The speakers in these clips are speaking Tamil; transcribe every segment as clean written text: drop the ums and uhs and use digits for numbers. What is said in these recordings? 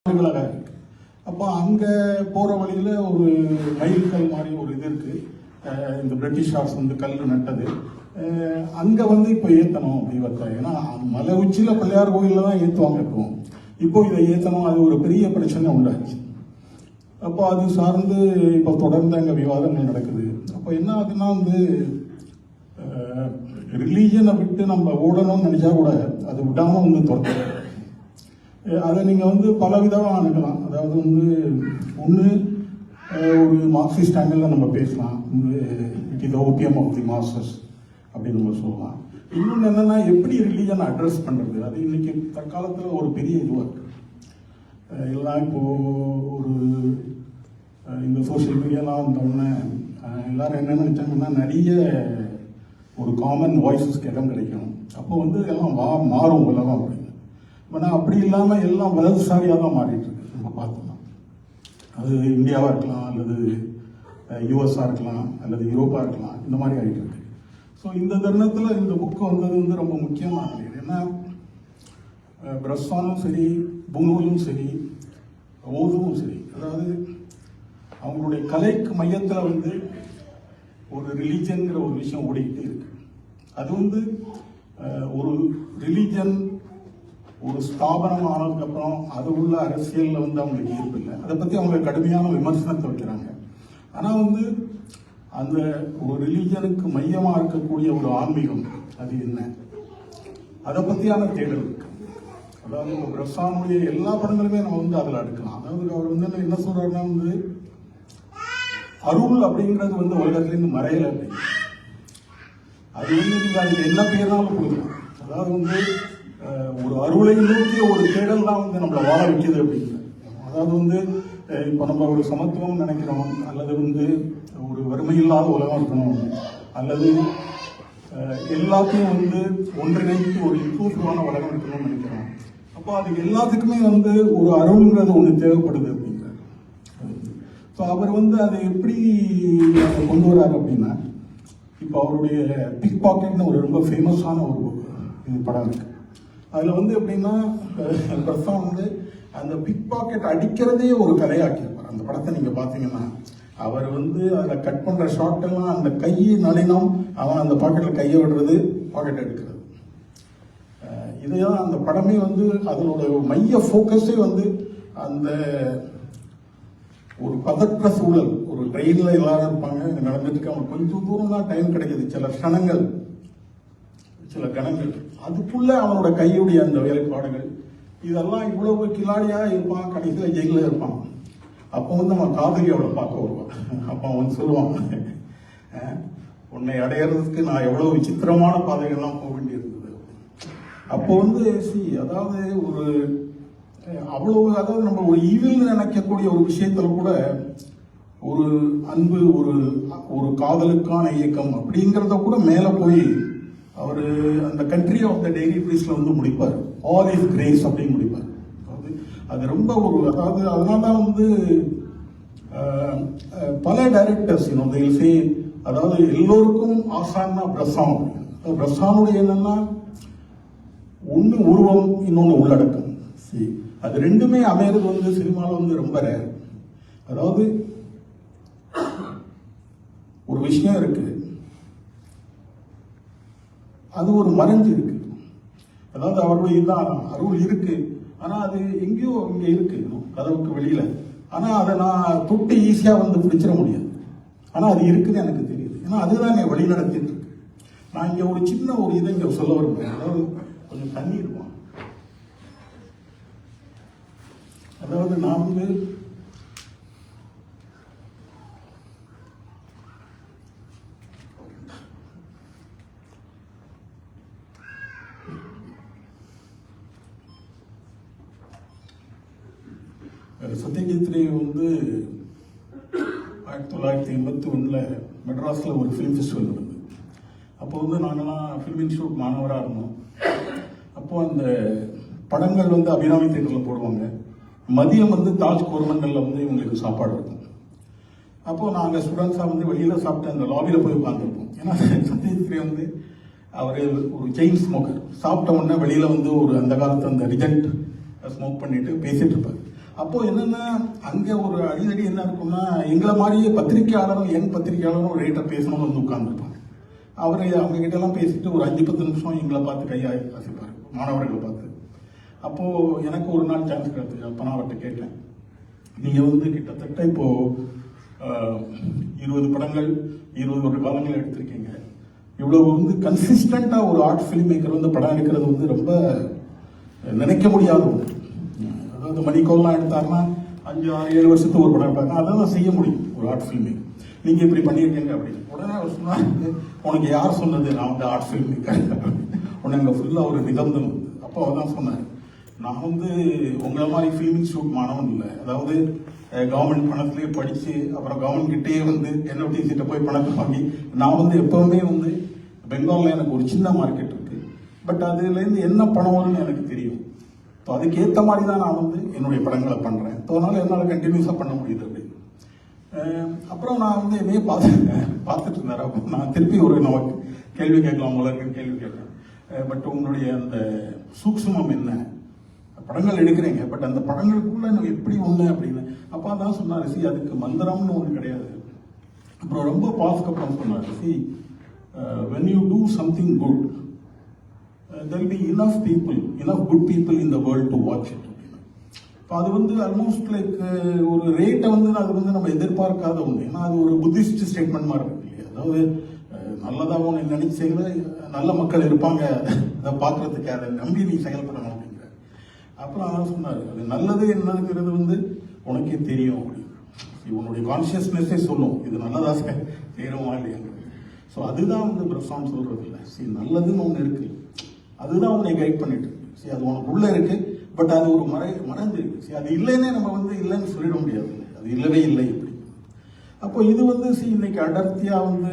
இருக்கு. அப்போ அங்கே போகிற வழியில் ஒரு மயில்கல் மாதிரி ஒரு இது இருக்குது. இந்த பிரிட்டிஷார்ஸ் வந்து கல் நட்டது. அங்கே வந்து இப்போ ஏற்றணும் தெய்வத்தை. ஏன்னா மலை உச்சியில் பிள்ளையார் கோயிலில் தான் ஏற்றுவாங்க. இப்போ இதை ஏற்றணும், அது ஒரு பெரிய பிரச்சனை உண்டாச்சு. அப்போ அது சார்ந்து இப்போ தொடர்ந்து அங்கே விவாதங்கள் நடக்குது. அப்போ என்ன ஆகுதுன்னா வந்து ரிலீஜனை விட்டு நம்ம ஓடணும்னு நினச்சா கூட அது விடாமல் வந்து தொடர்ந்து அதை நீங்கள் வந்து பல விதமாக அணுகலாம். அதாவது வந்து ஒன்று ஒரு மார்க்சிஸ்ட் ஆங்கிளில் நம்ம பேசலாம். வந்து it is opium of the masses அப்படின்னு நம்ம சொல்லலாம். இன்னொன்று என்னென்னா எப்படி ரிலீஜனை அட்ரஸ் பண்ணுறது, அது இன்னைக்கு தற்காலத்தில் ஒரு பெரிய இதுவாக இருக்குது. எல்லாம் இப்போது ஒரு இந்த சோஷியல் மீடியாலாம் வந்தோடனே எல்லோரும் என்ன நினச்சாங்கன்னா நிறைய ஒரு காமன் வாய்ஸஸ்க்கு இடம் கிடைக்கும். அப்போ வந்து எல்லாம் மாறும் உலகம் அப்படின்னு. ஆனால் அப்படி இல்லாமல் எல்லாம் வலதுசாரியாக தான் மாறிட்டு இருக்கு. நம்ம பார்த்தோம்னா அது இந்தியாவாக இருக்கலாம், அல்லது யூஎஸ்ஆ இருக்கலாம், அல்லது யூரோப்பாக இருக்கலாம், இந்த மாதிரி ஆகிட்டு இருக்கு. ஸோ இந்த தருணத்தில் இந்த புக்கு வந்தது வந்து ரொம்ப முக்கியமானது. ஏன்னா பிரஸ்வானும் சரி, புனூலும் சரி, ஓதுவும் சரி, அதாவது அவங்களுடைய கலைக்கு மையத்தில் வந்து ஒரு ரிலீஜன்கிற ஒரு விஷயம் ஓடிக்கிட்டே இருக்கு. அது வந்து ஒரு ரிலீஜன் ஒரு ஸ்தாபனம் ஆனதுக்கப்புறம் அது உள்ள அரசியலில் வந்து அவங்களுக்கு ஈர்ப்பு இல்லை. அதை பற்றி அவங்க கடுமையான விமர்சனத்தை வைக்கிறாங்க. ஆனால் வந்து அந்த ஒரு ரிலீஜனுக்கு மையமாக இருக்கக்கூடிய ஒரு ஆன்மீகம் அது என்ன, அதை பற்றியான தேடல் இருக்கு. அதாவது நம்ம பிரசானுடைய எல்லா படங்களுமே நம்ம வந்து அதில் எடுக்கலாம். அதாவது அவர் வந்து என்ன சொல்றாருன்னா வந்து அருள் அப்படிங்கிறது வந்து உலகத்திலேருந்து மறையலை அப்படின்னு. அது வந்து நீங்கள் அதுக்கு என்ன பேர்னாலும் கொடுக்கலாம். அதாவது வந்து ஒரு அருளை நோக்கிய ஒரு தேடல் தான் வந்து நம்மளை வாழ வைக்கிது அப்படின்னு. அதாவது வந்து இப்போ நம்ம ஒரு சமத்துவம் நினைக்கிறோம், அல்லது வந்து ஒரு வறுமையில்லாத உலகம் இருக்கணும், அல்லது எல்லாத்தையும் வந்து ஒன்றிணைத்து ஒரு இன்க்ளூசிவான உலகம் இருக்கணும்னு நினைக்கிறோம். அப்போ அது எல்லாத்துக்குமே வந்து ஒரு அருள்ங்கிறது ஒன்று தேவைப்படுது அப்படிங்கிறார். ஸோ அவர் வந்து அதை எப்படி கொண்டு வர்றாரு அப்படின்னா, இப்போ அவருடைய பிக் பாக்கெட்னு ஒரு ரொம்ப ஃபேமஸான ஒரு படம் இருக்கு. அதில் வந்து எப்படின்னா பிரசாந்த் வந்து அந்த பிக் பாக்கெட் அடிக்கிறதே ஒரு கதையாக்கியிருப்பார். அந்த படத்தை நீங்கள் பார்த்தீங்கன்னா அவர் வந்து அதில் கட் பண்ணுற ஷார்ட்டெல்லாம் அந்த கையை நளினம், அவன் அந்த பாக்கெட்டில் கையை விடுறது, பாக்கெட் எடுக்கிறது, இதுதான் அந்த படமே வந்து அதனோட மைய ஃபோக்கஸே வந்து அந்த ஒரு பதற்ற சூழல். ஒரு ட்ரெயினில் எல்லாரும் இருப்பாங்க, இங்கே நடந்துட்டு இருக்க, அவங்க கொஞ்சம் தூரம் தான் டைம் கிடைக்கிது, சில க்ஷணங்கள், சில கணங்கள், அதுக்குள்ள அவனோட கையுடைய அந்த வேலைப்பாடுகள், இதெல்லாம் இவ்வளவு கிளாடியா இருப்பான். கடைசியில் ஜெயிலில் இருப்பான். அப்போ வந்து அவன் காதலியோட பார்க்க வருவான். அப்போ அவன் சொல்லுவான், உன்னை அடையிறதுக்கு நான் எவ்வளவு விசித்திரமான பாதைகள்லாம் போக வேண்டியிருந்தது. அப்போ வந்து அதாவது ஒரு அவ்வளவு, அதாவது நம்ம ஒரு ஈவில் நினைக்கக்கூடிய ஒரு விஷயத்துல கூட ஒரு அன்பு, ஒரு காதலுக்கான இயக்கம் அப்படிங்கிறத கூட மேலே போய் அவர் அந்த கண்ட்ரி ஆஃப் த டெய்லி ப்ரீஸ்ல வந்து முடிப்பார். ஆல் இஸ் கிரேஸ் அப்படின்னு முடிப்பார். அது ரொம்ப ஒரு, அதாவது அதனால தான் வந்து பல டைரக்டர்ஸ் சே, அதாவது எல்லோருக்கும் ஆசான்னா பிரசான். பிரசானுடைய என்னன்னா ஒன்று உருவம், இன்னொன்று உள்ளடக்கம். சரி, அது ரெண்டுமே அமையிறது வந்து சினிமாவில் வந்து ரொம்ப ரேர். அதாவது ஒரு விஷயம் இருக்கு, அது ஒரு மறைஞ்சு இருக்கு. அதாவது அவருடைய இதுதான் அருள் இருக்கு, ஆனா அது எங்கேயோ இங்க இருக்கு, கதவுக்கு வெளியில. ஆனா அதை நான் தொட்டு ஈஸியா வந்து பிடிச்சிட முடியாது. ஆனா அது இருக்குன்னு எனக்கு தெரியுது. ஏன்னா அதுதான் என்னை வழி நடத்திட்டு இருக்கு. நான் இங்க ஒரு சின்ன ஒரு இதை இங்க சொல்ல விரும்புறேன். அதாவது கொஞ்சம் தண்ணி இருக்கும். அதாவது நான் வந்து சத்யஜித் ரே வந்து 1981 மெட்ராஸில் ஒரு ஃபிலிம் ஃபெஸ்டிவல் நடந்தது. அப்போ வந்து நாங்கள்லாம் ஃபிலிம் இன்ஸ்டியூட் மாணவராக இருந்தோம். அப்போது அந்த படங்கள் வந்து அபிராமி தேட்டரில் போடுவாங்க. மதியம் வந்து தாஜ் கோரமண்டலில் வந்து இவங்களுக்கு சாப்பாடு இருக்கும். அப்போது நாங்கள் ஸ்டூடெண்ட்ஸாக வந்து வெளியில் சாப்பிட்டு அந்த லாபியில் போய் உட்காந்துருப்போம். ஏன்னா சத்யஜித் ரே வந்து அவர் ஒரு செயின் ஸ்மோக்கர். சாப்பிட்ட உடனே வெளியில் வந்து ஒரு அந்த காலத்து அந்த ரிஜென்ட் ஸ்மோக் பண்ணிட்டு பேசிட்டு இருப்பார். அப்போ என்னன்னா அங்க ஒரு அடிதடி என்ன இருக்கும்னா எங்களை மாதிரியே பத்திரிகையாளரும் என் பத்திரிகையாளரும் ரேட்டை பேசணும்னு வந்து உட்கார்ந்துருப்பாங்க. அவரை அவங்க கிட்ட எல்லாம் பேசிட்டு ஒரு 5-10 நிமிஷம் எங்களை பார்த்து கையாய் வாசிப்பாரு, மாணவர்களை பார்த்து. அப்போ எனக்கு ஒரு நாள் சான்ஸ் கிடைச்சது. அப்போ நான் அவர்கிட்ட கேட்டேன், நீங்க வந்து கிட்டத்தட்ட இப்போ 20 படங்கள் 21 காலங்கள் எடுத்திருக்கீங்க. இவ்வளவு வந்து கன்சிஸ்டண்டா ஒரு ஆர்ட் ஃபிலிம் மேக்கர் வந்து படம் எடுக்கிறது வந்து ரொம்ப நினைக்க முடியாத ஒன்று. அதாவது மணிக்கோல்லாம் எடுத்தாருன்னா 5-6-7 வருஷத்துக்கு ஒரு படம் எடுப்பாங்க. அதான் செய்ய முடியும் ஒரு ஆர்ட் ஃபில்ம் மேக்கர். நீங்க இப்படி பண்ணியிருக்கீங்க அப்படின்னு. உடனே அவர் சொன்னார், உனக்கு யார் சொன்னது நான் வந்து ஆர்ட் ஃபில்ம் மேக்கர்? உடனே அங்கே ஃபுல்லாக ஒரு நிபந்தனை. அப்போ அவர் தான் சொன்னார், நான் வந்து உங்களை மாதிரி ஃபிலிம் இன்ஸ்டியூட் மாணவன் இல்லை. அதாவது கவர்மெண்ட் பணத்திலேயே படித்து அப்புறம் கவர்மெண்ட் கிட்டேயே வந்து என்எஃப்டிசிட்ட போய் பணத்தை வாங்கி நான் வந்து எப்பவுமே வந்து பெங்காலில் எனக்கு ஒரு சின்ன மார்க்கெட் இருக்கு. பட் அதுலேருந்து என்ன பணம் வரும்னு எனக்கு தெரியும். ஸோ அதுக்கேற்ற மாதிரி தான் நான் வந்து என்னுடைய படங்களை பண்ணுறேன். ஸோ அதனால என்னால் கண்டினியூஸாக பண்ண முடியுது அப்படி. அப்புறம் நான் வந்து என்னையே பார்த்துட்டு இருந்தார். அப்போ நான் திருப்பி ஒரு நமக்கு கேள்வி கேட்கலாம் போல இருக்குன்னு கேள்வி கேட்குறேன். பட் உங்களுடைய அந்த சூக்ஷ்மம் என்ன? படங்கள் எடுக்கிறீங்க, பட் அந்த படங்களுக்குள்ள நம்ம எப்படி ஒண்ணு அப்படின்னு. அப்பா தான் சொன்னாரு, சி அதுக்கு மந்திரம்னு ஒன்று கிடையாது. அப்புறம் ரொம்ப பாஸ்க்கு அப்புறம் சொன்னாரு, C when you do something good there will be enough good people in the world to watch it. இப்போ அது வந்து ஆல்மோஸ்ட் லைக் ஒரு ரேட்டை வந்து அது வந்து நம்ம எதிர்பார்க்காத ஒன்று. ஏன்னா அது ஒரு புத்திஸ்ட் ஸ்டேட்மெண்ட் மாதிரி இருக்கு இல்லையா? அதாவது நல்லதாக ஒன்று நினைச்சு செய்யல, நல்ல மக்கள் இருப்பாங்க அதை பார்க்கறதுக்கு, அதை நம்பி நீ செயல்படணும் அப்படிங்கிற. அப்புறம் அதான் சொன்னார், அது நல்லது என்னதுங்கிறது வந்து உனக்கே தெரியும் அப்படின்னு. உன்னுடைய கான்சியஸ்னஸே சொல்லும் இது நல்லதா செய்யறோமா இல்லையாங்க. ஸோ அதுதான் வந்து பிரசாந்த் சொல்றது இல்லை. சரி, நல்லதுன்னு ஒன்று இருக்கு, அதுதான் உன்னை கைட் பண்ணிட்டு இருக்கு. சரி, அது உனக்கு உள்ள இருக்கு, பட் அது ஒரு மறைந்து இருக்கு. சரி, அது இல்லைன்னே நம்ம வந்து இல்லைன்னு சொல்லிட முடியாது, அது இல்லவே இல்லை இப்படி. அப்போ இது வந்து இன்னைக்கு அடர்த்தியா வந்து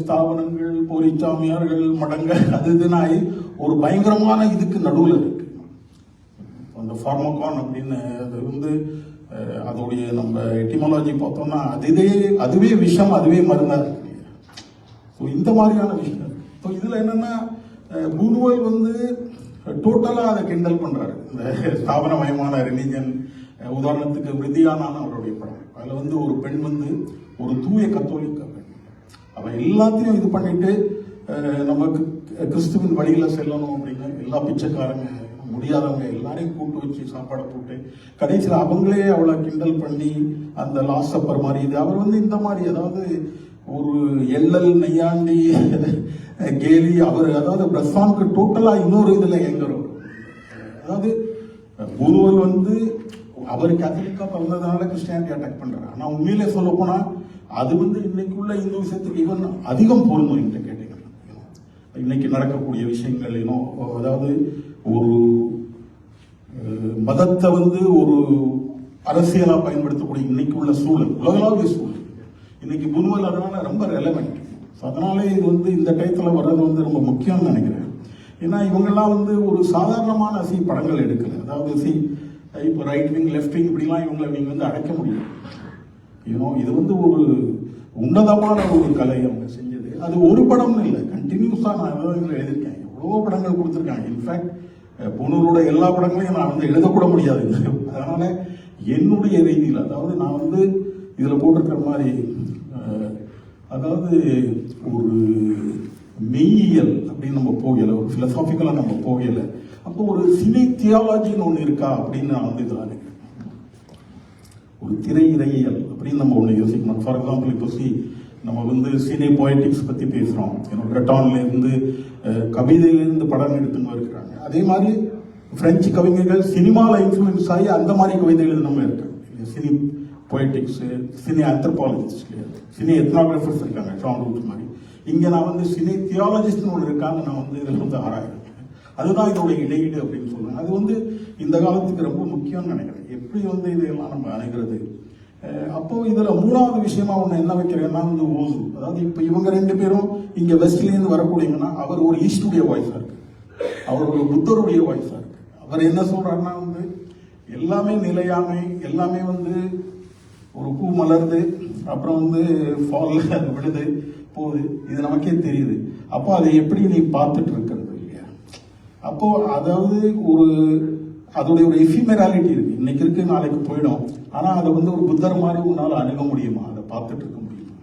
ஸ்தாபனங்கள், போலிச்சாமியார்கள், மடங்கள் அது இதுனாய் ஒரு பயங்கரமான இதுக்கு நடுவில் இருக்கு. அந்த ஃபார்மகான் அப்படின்னு அது வந்து அதோடைய நம்ம எட்டிமாலஜி பார்த்தோம்னா அதுவே விஷம், அதுவே மருந்தா இருக்கு. ஸோ இந்த மாதிரியான விஷயம். ஸோ இதுல என்னன்னா பூனுவல் வந்து டோட்டலா அதை கிண்டல் பண்றாரு. இந்த ஸ்தாபனமயமான ரிலிஜன், உதாரணத்துக்கு விருதியானான அவருடைய படம், அதுல வந்து ஒரு பெண் வந்து ஒரு தூய கத்தோலிக்க பெண், அவன் எல்லாத்தையும் இது பண்ணிட்டு நமக்கு கிறிஸ்துவின் வழியில செல்லணும் அப்படின்னு எல்லா பிச்சைக்காரங்க, முடியாதவங்க எல்லாரையும் கூட்டு வச்சு சாப்பாடை போட்டு கடைசியில் அவங்களே அவளை கிண்டல் பண்ணி அந்த லாஸ்ட் சப்பர் மாதிரி இது அவர் வந்து இந்த மாதிரி அதாவது ஒரு எள்ளல் நெய்யாண்டி கேலி அவர் அதாவது பிரசாந்த்க்கு டோட்டலா இன்னொரு இதுல எங்கிறோம். அதாவது குருவர் வந்து அவர் கேத்தலிக்கா பிறந்ததுனால கிறிஸ்டியானிட்டி அட்டாக் பண்றாரு. ஆனா உண்மையிலே சொல்ல போனா அது வந்து இன்னைக்குள்ள இந்து விஷயத்துக்கு ஈவன் அதிகம் பொருந்தும் என்று கேட்டீங்கன்னா இன்னைக்கு நடக்கக்கூடிய விஷயங்கள் இன்னும் அதாவது ஒரு மதத்தை வந்து ஒரு அரசியலா பயன்படுத்தக்கூடிய இன்னைக்கு உள்ள சூழல், உலகளாவிய சூழல், இன்னைக்கு புனுவல் அதனால ரொம்ப ரெலவெண்ட். அதனாலே இது வந்து இந்த டயத்தில் வர்றது வந்து ரொம்ப முக்கியம்னு நினைக்கிறேன். ஏன்னா இவங்கெல்லாம் வந்து ஒரு சாதாரணமான படங்கள் எடுக்கல. அதாவது இப்போ ரைட் விங் லெஃப்ட் விங் இப்படிலாம் இவங்களை நீங்க வந்து அடைக்க முடியும். இது வந்து ஒரு உன்னதமான ஒரு கலை அவங்க செஞ்சது. அது ஒரு படம்னு இல்லை, கண்டினியூஸா நான் எழுதியிருக்கேன், எவ்வளவோ படங்கள் கொடுத்துருக்காங்க. இன்ஃபேக்ட் பொண்ணூரோட எல்லா படங்களையும் நான் வந்து எழுதக்கூட முடியாது. அதனால என்னுடைய ரீதியில் அதாவது நான் வந்து இதுல போட்டிருக்கிற மாதிரி அதாவது ஒரு மெய்யியல் அப்படின்னு நம்ம போகல, ஒரு பிலசாபிக்கலா நம்ம போகல. அப்போ ஒரு சினை தியாலஜின்னு ஒண்ணு இருக்கா அப்படின்னு நான் வந்து இதெல்லாம் நினைக்கிறேன். ஒரு திரை இறையியல் அப்படின்னு நம்ம ஒண்ணு யோசிக்கணும். ஃபார் எக்ஸாம்பிள் இப்போ நம்ம வந்து சினை போயட்டிக்ஸ் பத்தி பேசுறோம். பிரெட்டான்ல இருந்து கவிதையிலிருந்து படம் எடுத்துன்னு இருக்கிறாங்க. அதே மாதிரி பிரெஞ்சு கவிஞர்கள் சினிமால இன்ஃபுளுன்ஸ் ஆகி அந்த மாதிரி கவிதை எழுதினவங்க இருக்காங்க. சினி போயட்டிக்ஸ், சினி ஆந்த்ரோபாலஜிஸ்ட், சினி எத்னோகிராஃபர்ஸ் இருக்காங்க, ஷான் ரூட் மாதிரி. இங்க நான் வந்து சினி தியாலஜிஸ்ட்னு ஒன்று இருக்காங்க, நான் வந்து இதில் வந்து ஆராய்றேன். அதுதான் இதோடைய இடையீடு அப்படின்னு சொல்றேன். அது வந்து இந்த காலத்துக்கு ரொம்ப முக்கியம்னு நினைக்கிறேன், எப்படி வந்து இதையெல்லாம் நம்ம அணுகிறது. அப்போ இதுல மூணாவது விஷயமா ஒண்ணு என்ன வைக்கிறேன்னா வந்து ஓசு. அதாவது இப்ப இவங்க ரெண்டு பேரும் இங்க வெஸ்ட்ல இருந்து வரக்கூடியங்கன்னா அவர் ஒரு ஈஸ்டுடைய வாய்ஸா இருக்கு, அவர் ஒரு புத்தருடைய வாய்ஸா இருக்கு. அவர் என்ன சொல்றாருன்னா வந்து எல்லாமே நிலையாமை, எல்லாமே வந்து ஒரு பூ மலருது அப்புறம் வந்து ஃபால்ல விழுது போகுது, இது நமக்கே தெரியுது. அப்போ அதை எப்படி நீ பார்த்துட்டு இருக்கிறது இல்லையா? அப்போ அதாவது ஒரு அதோடைய ஒரு எஃபிமெராலிட்டி இருக்கு. இன்னைக்கு இருக்கு, நாளைக்கு போயிடும். ஆனா அதை வந்து ஒரு புத்தர் மாதிரி உன்னால அணுக முடியுமா, அதை பார்த்துட்டு இருக்க முடியுமா?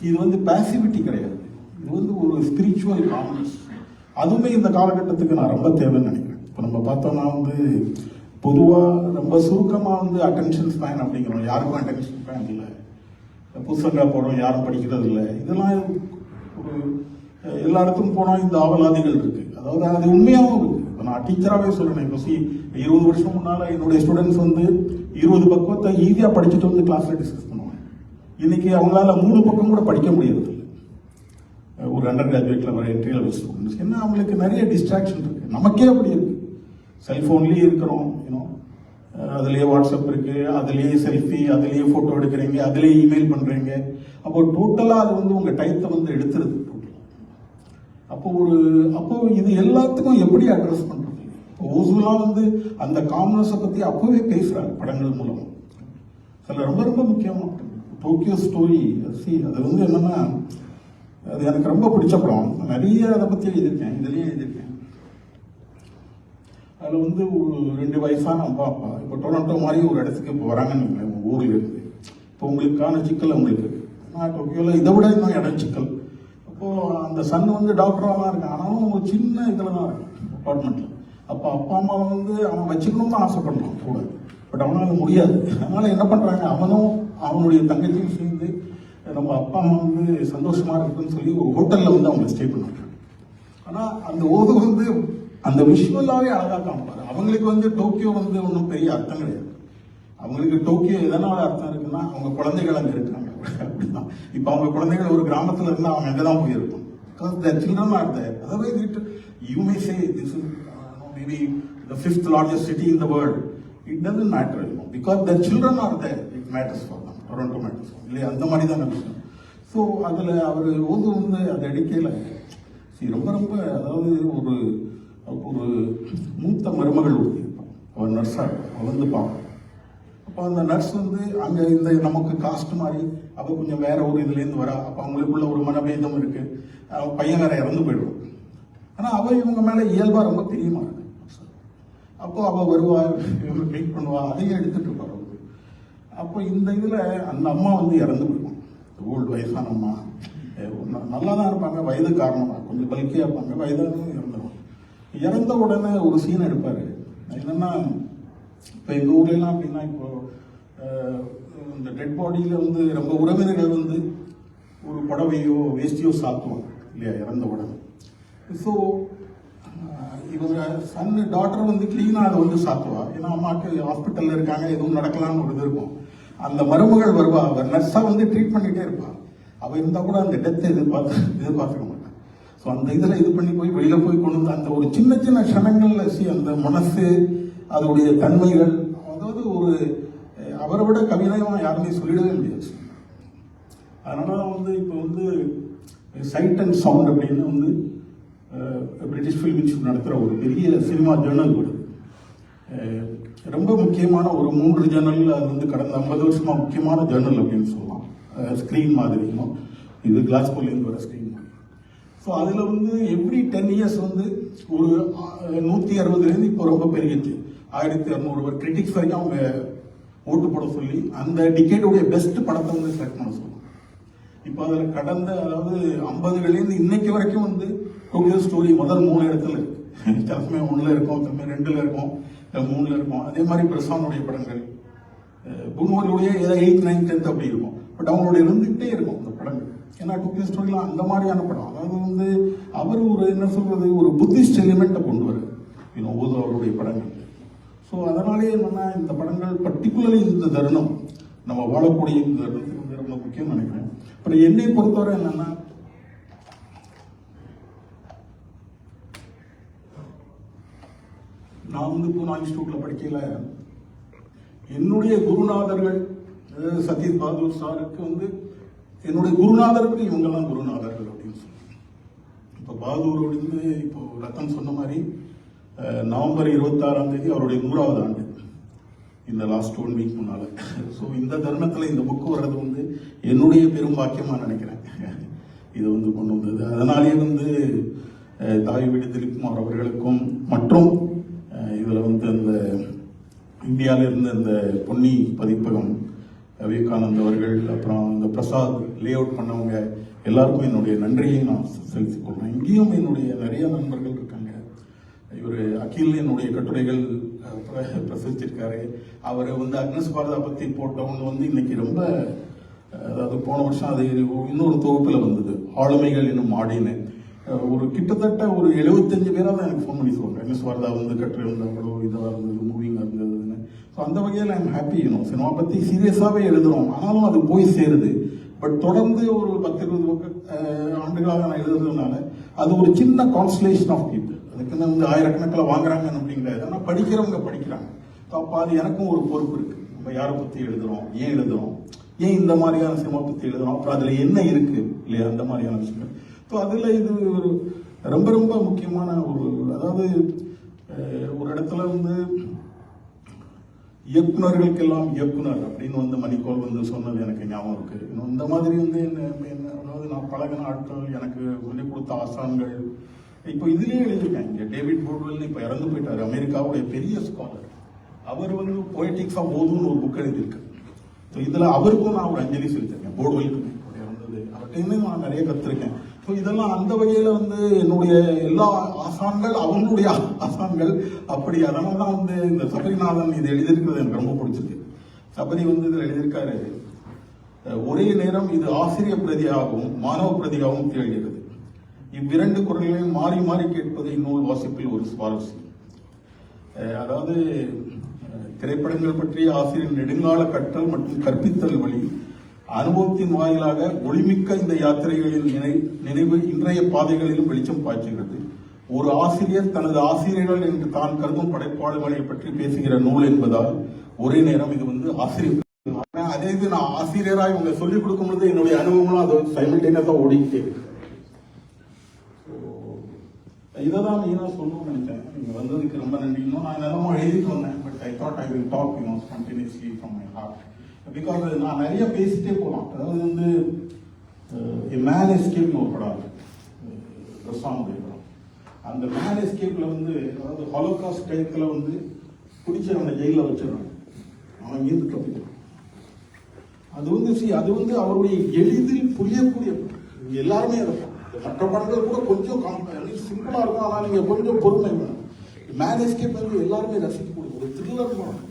இது வந்து பேசிவிட்டி கிடையாது, இது வந்து ஒரு ஸ்பிரிச்சுவல் காம்னஸ். அதுவுமே இந்த காலகட்டத்துக்கு நான் ரொம்ப தேவைன்னு நினைக்கிறேன். இப்போ நம்ம பார்த்தோம்னா வந்து பொதுவாக ரொம்ப சுருக்கமாக வந்து அட்டென்ஷன் ஸ்பேன் அப்படிங்கிறோம். யாருக்கும் அட்டென்ஷன் ஸ்பேன் இல்லை, புத்தகங்கள் போடுறோம், யாரும் படிக்கிறது இல்லை. இதெல்லாம் ஒரு எல்லா இடத்துக்கும் போனால் இந்த ஆவலாதிகள் இருக்கு. அதாவது அது உண்மையாகவும் இருக்கு. இப்போ நான் டீச்சராகவே சொல்றேன். இப்போ 20 வருஷம் முன்னால என்னுடைய ஸ்டூடெண்ட்ஸ் வந்து 20 பக்கத்தை ஈஸியாக படிச்சுட்டு வந்து கிளாஸ்ல டிஸ்கஸ் பண்ணுவாங்க. இன்னைக்கு அவங்களால 3 பக்கம் கூட படிக்க முடியாது. ஒரு under graduate level, entry level students என்ன, அவங்களுக்கு நிறைய டிஸ்ட்ராக்ஷன் இருக்கு. நமக்கே அப்படி இருக்கு. செல்போன்லயே இருக்கிறோம், அதுலயே வாட்ஸ்அப் இருக்கு, அதுலயே செல்ஃபி, அதுலயே போட்டோ எடுக்கிறீங்க, அதுலயே இமெயில் பண்றீங்க. அப்போ டோட்டலா அது வந்து உங்க டயத்தை வந்து எடுத்துருது. அப்போ இது எல்லாத்துக்கும் எப்படி அட்ரஸ் பண்றது? ஓசுலா வந்து அந்த காமனஸை பத்தி அப்பவே பேசுறாங்க படங்கள் மூலமா. சில ரொம்ப ரொம்ப முக்கியமா டோக்கியோ ஸ்டோரி, அது வந்து என்னன்னா, அது எனக்கு ரொம்ப பிடிச்ச படம். நிறைய அதை பத்தி எழுதியிருக்கேன், இதுலயே எழுதியிருக்கேன். அதில் வந்து ஒரு 2 வயசான அப்பா இப்போ டொரண்டோ மாதிரி ஒரு இடத்துக்கு இப்போ வராங்கன்னு ஊரில் இருந்து. இப்போ உங்களுக்கான சிக்கல் உங்களுக்கு நான் டோக்கியோவில் இதை விட இன்னும் இடம் சிக்கல். அப்போது அந்த சன் வந்து டாக்டராக தான் இருக்கான், ஆனாலும் ஒரு சின்ன இதில் தான் இருக்கான் அப்பார்ட்மெண்ட்டில். அப்போ அப்பா அம்மா வந்து அவன் வச்சுக்கணும்னு ஆசைப்படுறான் கூட, பட் அவனால் முடியாது. அதனால் என்ன பண்ணுறாங்க, அவனும் அவனுடைய தங்கச்சியும் சேர்ந்து நம்ம அப்பா அம்மா வந்து சந்தோஷமாக இருக்குன்னு சொல்லி ஒரு ஹோட்டலில் வந்து அவங்க ஸ்டே பண்ணுவாங்க. ஆனால் அந்த ஓது வந்து அந்த விஷுவலாவே அழகா காமிப்பாரு. அவங்களுக்கு வந்து டோக்கியோ வந்து ஒன்றும் பெரிய அர்த்தம் கிடையாது. அவங்களுக்கு டோக்கியோ எதனால அர்த்தம் இருக்குன்னா, அவங்க குழந்தைகள் அங்கே இருக்காங்க அப்படிதான். இப்போ அவங்க குழந்தைகள் ஒரு கிராமத்துல இருந்தா அவங்க அங்கதான் போயிருக்கும். Because their children are there. Otherwise, you may say this is maybe the 5th largest city in the world. It doesn't matter, because their children are there. It matters for them. Toronto matters. இல்லையா, அந்த மாதிரி தான் விஷயம். ஸோ அதில் அவர் ஓது வந்து அதை அடிக்கையில் ரொம்ப ரொம்ப, அதாவது ஒரு மூத்த மருமகள் ஒருத்தி இருப்பான். அவள் நர்ஸாக அவள் வந்து பார்ப்போம். அப்போ அந்த நர்ஸ் வந்து அங்கே இந்த நமக்கு காஸ்ட் மாதிரி அவள் கொஞ்சம் வேற ஒரு இதுலேருந்து வரா. அப்போ அவங்களுக்குள்ள ஒரு மனபேதம் இருக்கு. அவள் பையன் வேற இறந்து போயிடுவான். ஆனால் அவள் இவங்க மேலே இயல்பாக ரொம்ப பிரியமா இருக்கு. அப்போ அவள் வருவா, இவங்க ட்ரீட் பண்ணுவா, அதையும் எடுத்துட்டு இருப்பாள். அப்போ இந்த இதில் அந்த அம்மா வந்து இறந்து போயிடுவான். ஓல்டு வயசான அம்மா நல்லா தான் இருப்பாங்க, வயது காரணமாக கொஞ்சம் பல்கியாக இருப்பாங்க, வயதானு இறந்துருவாங்க. இறந்த உடனே ஒரு சீன் எடுப்பாரு. என்னன்னா, இப்போ எங்கள் ஊர்லாம் அப்படின்னா, இப்போ இந்த டெட் பாடியில் வந்து ரொம்ப உறவினர்கள் வந்து ஒரு புடவையோ வேஷ்டியோ சாத்துவாங்க இல்லையா இறந்த உடனே. ஸோ இவங்க சன் டாக்டர் வந்து கிளீனாக அதை வந்து சாத்துவா. ஏன்னா அம்மாவுக்கு ஹாஸ்பிட்டலில் இருக்காங்க, எதுவும் நடக்கலாம்னு ஒரு இது இருக்கும். அந்த மருமகள் வருவா, அவர் நர்ஸாக வந்து ட்ரீட் பண்ணிகிட்டே இருப்பா. அவள் இருந்தால் கூட அந்த டெத்தை எதிர்பார்த்துக்க மாட்டான். ஸோ அந்த இதில் இது பண்ணி போய் வெளியில் போய் கொண்டு வந்து அந்த ஒரு சின்ன சின்ன க்ஷணங்கள்ல அந்த மனசு, அதோடைய தன்மைகள், அதாவது ஒரு அவரை விட கவிதையாக யாருமே சொல்லிடவே முடியாது. அதனால தான் வந்து இப்போ வந்து சைட் அண்ட் சவுண்ட் அப்படின்னு வந்து பிரிட்டிஷ் ஃபில்ம் இன்ஸ்டியூட் நடத்துகிற ஒரு பெரிய சினிமா ஜேர்னல் வருது. ரொம்ப முக்கியமான ஒரு 3 ஜேர்னல், அது வந்து கடந்த 50 வருஷமா முக்கியமான ஜேர்னல் அப்படின்னு சொல்லலாம். ஸ்க்ரீன் மாதிரியும் இது கிளாஸ்கோலேருந்து வர ஸ்க்ரீன் மாதிரி. ஸோ அதில் வந்து எவ்ரி 10 இயர்ஸ் வந்து ஒரு 160 இப்போ ரொம்ப பெருகிச்சு 1200 கிரிட்டிக்ஸ் வரைக்கும் அவங்க ஓட்டு போட சொல்லி அந்த டிகேட்டோடைய பெஸ்ட் படத்தை வந்து செலக்ட் பண்ண சொல்லுவாங்க. இப்போ அதில் கடந்த, அதாவது 50களிலேருந்து இன்னைக்கு வரைக்கும் வந்து டோக்கியோ ஸ்டோரி முதல் 3 இடத்துல இருக்கு. சில சமயம் 1ல் இருக்கும், சில சமயம் 2ல் இருக்கும், 3ல் இருக்கும். அதே மாதிரி பிரசானுடைய படங்கள், புனோருடைய 8th 9th 10th அப்படி இருக்கும். பட் அவங்களுடைய இருந்துகிட்டே இருக்கும் அந்த படங்கள். ஏன்னா டோக்கியோ ஸ்டோரிலாம் அந்த மாதிரியான படம். அதாவது வந்து அவர் ஒரு என்ன சொல்றது, ஒரு புத்திஸ்ட் எலிமெண்ட்டை கொண்டு வர அவருடைய படங்கள். ஸோ அதனாலே என்னன்னா, இந்த படங்கள் பர்டிகுலர்லி இந்த தருணம், நம்ம வாழக்கூடிய இந்த தருணத்துக்கு வந்து ரொம்ப முக்கியம் நினைக்கிறேன். அப்புறம் என்னை பொறுத்தவரை என்னன்னா, நான் வந்து பூனா இன்ஸ்டியூட்ல படிக்கல, என்னுடைய குருநாதர்கள் சதீஷ் பகதூர் சாருக்கு வந்து என்னுடைய குருநாதருக்கு இவங்கெல்லாம் குருநாதர்கள் அப்படின்னு சொல்லி. இப்போ பகதூரோடு இப்போ ரத்தன் சொன்ன மாதிரி நவம்பர் 26ஆம் தேதி அவருடைய 100வது ஆண்டு, இந்த லாஸ்ட் 1 வீக் முன்னால. ஸோ இந்த தருணத்தில் இந்த புக்கு வர்றது வந்து என்னுடைய பெரும் பாக்கியமாக நினைக்கிறேன். இது வந்து கொண்டு வந்தது. அதனாலேயே வந்து தாய் வீடு திலீப்குமார் அவர்களுக்கும் மற்றும் இதில் வந்து அந்த இந்தியாவில் இருந்த இந்த பொன்னி பதிப்பகம், விவேகானந்த் அவர்கள், அப்புறம் இந்த பிரசாத் லே அவுட் பண்ணவங்க எல்லாருக்கும் என்னுடைய நன்றியை நான் செலுத்திக் கொள்றேன். இங்கேயும் என்னுடைய நிறைய நண்பர்கள் இருக்காங்க. இவர் அகில் என்னுடைய கட்டுரைகள் பிரசுரிச்சிருக்காரு. அவர் வந்து அக்னஸ் பாரதா பத்தி போட்டவங்க வந்து இன்னைக்கு ரொம்ப, அதாவது போன வருஷம் அது இன்னொரு தொகுப்புல வந்தது, ஆளுமைகள் என்னும் மாடின்னு. ஒரு கிட்டத்தட்ட ஒரு 75 பேராக தான் எனக்கு ஃபோன் பண்ணி சொல்றாங்க, அக்னஸ் பாரதா வந்து கட்டுரை வந்து அவ்வளோ இதாக இருந்தது, மூவிங்காக இருந்ததுன்னு. ஸோ அந்த வகையில் ஐ எம் ஹாப்பி. சினிமா பற்றி சீரியஸாகவே எழுதுறோம், ஆனாலும் அது போய் சேருது. பட் தொடர்ந்து ஒரு 10-20 ஆண்டுகளாக நான் எழுதுறதுனால அது ஒரு சின்ன கான்ஸ்டலேஷன் ஆஃப் பீப்புள். அதுக்கு வந்து ஆயிரக்கணக்கில் வாங்குறாங்க அப்படிங்கிறது, ஆனால் படிக்கிறவங்க படிக்கிறாங்க. அப்போ அது எனக்கும் ஒரு பொறுப்பு இருக்கு. நம்ம யாரை பற்றி எழுதுறோம், ஏன் எழுதுறோம், ஏன் இந்த மாதிரியான சினிமா பற்றி எழுதுறோம், அப்புறம் அதில் என்ன இருக்கு இல்லையா, அந்த மாதிரியான விஷயங்கள். ஸோ அதில் இது ஒரு ரொம்ப ரொம்ப முக்கியமான ஒரு, அதாவது ஒரு இடத்துல வந்து இயக்குநர்களுக்கெல்லாம் இயக்குனர் அப்படின்னு வந்து மணிக்கோள் வந்து சொன்னது எனக்கு ஞாபகம் இருக்கு. இந்த மாதிரி வந்து என்ன அதாவது நான் பழகின ஆட்கள், எனக்கு சொல்லிக் கொடுத்த ஆசான்கள், இப்போ இதுலயே எழுதியிருக்கேன். இங்கே டேவிட் போர்ட்வெல் இப்போ இறந்து போயிட்டாரு, அமெரிக்காவுடைய பெரிய ஸ்காலர். அவர் வந்து பொய்டிக்ஸ் ஆஃப் ஓதுன்னு ஒரு புக் எழுதியிருக்காரு. ஸோ இதில் அவருக்கும் நான் ஒரு அஞ்சலி செலுத்திருக்கேன், போர்ட்வெலுக்கு இறந்தது. அவர்கிட்ட நான் நிறைய கற்றுருக்கேன். ஸோ இதெல்லாம் அந்த வகையில் வந்து என்னுடைய எல்லா ஆசான்கள் அவங்களுடைய ஆசான்கள் அப்படி. அதனால தான் வந்து இந்த சபரிநாதன் இது எழுதியிருக்கிறது எனக்கு ரொம்ப பிடிச்சிருக்கு. சபரி வந்து இதில் எழுதியிருக்காரு, ஒரே நேரம் இது ஆசிரிய பிரதியாகவும் மாணவ பிரதியாகவும் திகழ்கிறது. இவ்விரண்டு குரல்களையும் மாறி மாறி கேட்பது இந்நூல் வாசிப்பில் ஒரு சுவாரஸ்யம். அதாவது திரைப்படங்கள் பற்றிய ஆசிரியர் நெடுங்கால கற்றல் மற்றும் கற்பித்தல் வழி அனுபவத்தின் வாயிலாக ஒளிமிக்க இந்த யாத்திரைகளின் நினைவு இன்றைய பாதைகளிலும் வெளிச்சம் பாய்ச்சுகிறது. ஒரு ஆசிரியர் தனது ஆசிரியர்கள் என்று தான் கருதும் படைப்பாளர்களை பற்றி பேசுகிற நூல் என்பதால் ஒரே நேரம் இது வந்து ஆசிரியர். அதே இது நான் ஆசிரியராக இவங்க சொல்லிக் கொடுக்கும் பொழுது என்னுடைய அனுபவங்களும் அது சைமல்டேனியஸா ஓடிக்கிட்டே இருக்கு. இதை தான் மெயினாக சொல்லணும்னு நினைச்சேன். நீங்கள் வந்ததுக்கு ரொம்ப நன்றி. இன்னும் நான் நிலமும் எழுதிட்டு வந்தேன், but I thought I will talk spontaneously from my heart. Because நான் நிறைய பேசிட்டே போகலாம். அதாவது வந்து மேன் எஸ்கேப்னு ஒரு படம், ரசாமுடைய படம். அந்த மேன் எஸ்கேப்ல வந்து, அதாவது ஹாலோகாஸ்ட் டயத்தில் வந்து பிடிச்சவனை ஜெயிலில் வச்சிடறாங்க, அவன் இருந்து தப்பிக்கிறான். அது வந்து அவருடைய எளிதில் புரியக்கூடிய, எல்லாருமே இருக்கும். மற்ற படங்கள் கூட கொஞ்சம் சிம்பிளா இருக்கும், ஆனால் நீங்க கொஞ்சம் பொறுமை வேணும். மேன் எஸ்கேப் வந்து எல்லாருமே ரசிக்கக்கூடிய ஒரு த்ரில்லர் படம்.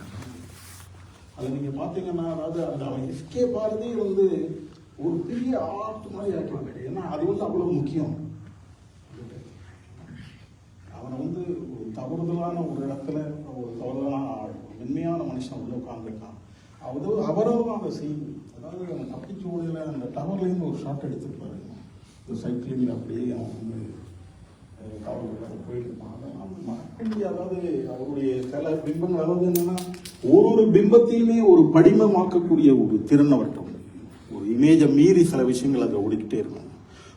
அதை நீங்க பாத்தீங்கன்னா, அதாவது அந்த அவன் எஸ்கேப் ஆறதே வந்து ஒரு பெரிய ஆர்ட் மாதிரி ஆக்கலாம். ஏன்னா அது வந்து அவ்வளவு முக்கியம். அவனை வந்து ஒரு தவறுதலான ஒரு இடத்துல ஒரு தவறுதலான மென்மையான மனுஷன் உள்ள உட்கார்ந்துருக்கான். அவரவரும் அதை செய்யும். அதாவது அவன் தப்பிச்சு ஓடையில அந்த டவர்லேருந்து ஒரு ஷாட் எடுத்துருப்பாரு, சைக்கிளிங் அப்படியே அவன் வந்து காவல்கள் போயிருப்பான். அதாவது அவருடைய சில பிம்பங்கள், அதாவது என்னன்னா ஒரு பிம்பத்தையுமே ஒரு படிமமாக்கக்கூடிய ஒரு திறன் அவர்கிட்ட, ஒரு இமேஜை மீறி சில விஷயங்கள் அதில் ஓடிக்கிட்டே இருக்கும்.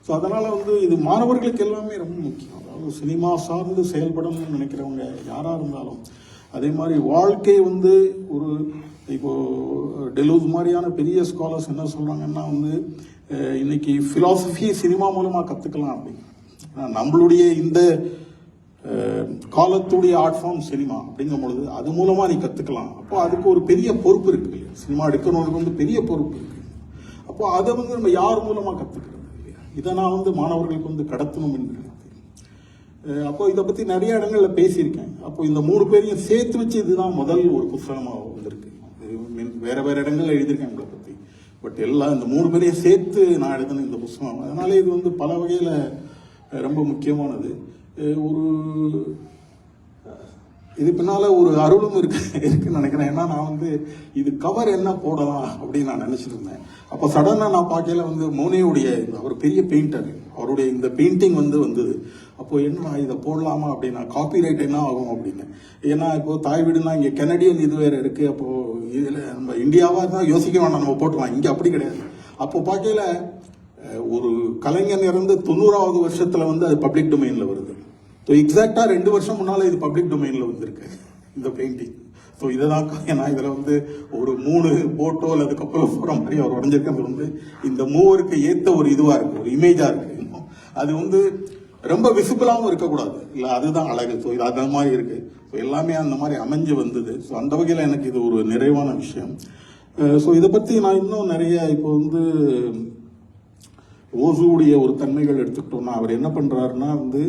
ஸோ அதனால வந்து இது மாணவர்களுக்கு எல்லாமே ரொம்ப முக்கியம். அதாவது சினிமா சார்ந்து செயல்படணும்னு நினைக்கிறவங்க யாரா இருந்தாலும், அதே மாதிரி வாழ்க்கை வந்து ஒரு, இப்போ டெலூஸ் மாதிரியான பெரிய ஸ்காலர்ஸ் என்ன சொல்றாங்கன்னா வந்து இன்னைக்கு பிலாசபியை சினிமா மூலமா கத்துக்கலாம் அப்படின்னு. நம்மளுடைய இந்த காலத்துடைய ஆர்ட் ஃபார்ம் சினிமா அப்படிங்கும் பொழுது அது மூலமா நீ கத்துக்கலாம். அப்போ அதுக்கு ஒரு பெரிய பொறுப்பு இருக்கு, சினிமா எடுக்கிறவங்களுக்கு வந்து பெரிய பொறுப்பு இருக்கு. அப்போ அதை வந்து நம்ம யார் மூலமா கத்துக்கிறது இல்லையா, இதை நான் வந்து மாணவர்களுக்கு வந்து கடத்தணும் என்று. அப்போ இதை பத்தி நிறைய இடங்கள்ல பேசியிருக்கேன். அப்போ இந்த 3 பேரையும் சேர்த்து வச்சு இதுதான் முதல் ஒரு புத்தகமாக வந்திருக்கு. வேற வேற இடங்கள்ல எழுதியிருக்கேன் உங்களை பத்தி, பட் எல்லாம் இந்த 3 பேரையும் சேர்த்து நான் எழுதின இந்த புத்தகம். அதனால இது வந்து பல வகையில ரொம்ப முக்கியமானது. ஒரு இது பின்னால ஒரு அருளும் இருக்குன்னு நினைக்கிறேன். ஏன்னா நான் வந்து இது கவர் என்ன போடலாம் அப்படின்னு நான் நினைச்சிட்டு இருந்தேன். அப்ப சடனா நான் பார்க்கல வந்து மோனேவுடைய, அவர் பெரிய பெயிண்டர், அவருடைய இந்த பெயிண்டிங் வந்து வந்தது. அப்போ என்ன இதை போடலாமா அப்படின்னா, காப்பிரைட் என்ன ஆகும் அப்படின்னு. ஏன்னா இப்போ தாய் வீடுனா இங்க கெனடியன் இது வேற இருக்கு. அப்போ இதுல நம்ம இந்தியாவா தான் யோசிக்க வேண்டாம், நம்ம போட்டுக்கலாம். இங்க அப்படி கிடையாது. அப்போ பார்க்கல ஒரு கலைஞர் இறந்து 90வது வருஷத்துல வந்து அது பப்ளிக் டொமைன்ல வருது. ஸோ எக்ஸாக்டா 2 வருஷம் முன்னால இது பப்ளிக் டொமைன்ல வந்திருக்கு இந்த பெயிண்டிங். ஸோ இதைதான் ஏன்னா இதுல வந்து ஒரு 3 போட்டோ அல்லது கப்பல் போற மாதிரி அவர் உடஞ்சிருக்கிறது வந்து இந்த மூவருக்கு ஏத்த ஒரு இதுவா இருக்கு, ஒரு இமேஜா இருக்கு. அது வந்து ரொம்ப விசிபிளாகவும் இருக்கக்கூடாது, இல்லை அதுதான் அழகு. ஸோ இது அந்த மாதிரி இருக்கு. ஸோ எல்லாமே அந்த மாதிரி அமைஞ்சு வந்தது. ஸோ அந்த வகையில் எனக்கு இது ஒரு நிறைவான விஷயம். ஸோ இதை பற்றி நான் இன்னும் நிறைய இப்போ வந்து ஓசுவுடைய ஒரு தன்மைகள் எடுத்துக்கிட்டோம்னா அவர் என்ன பண்றாருன்னா வந்து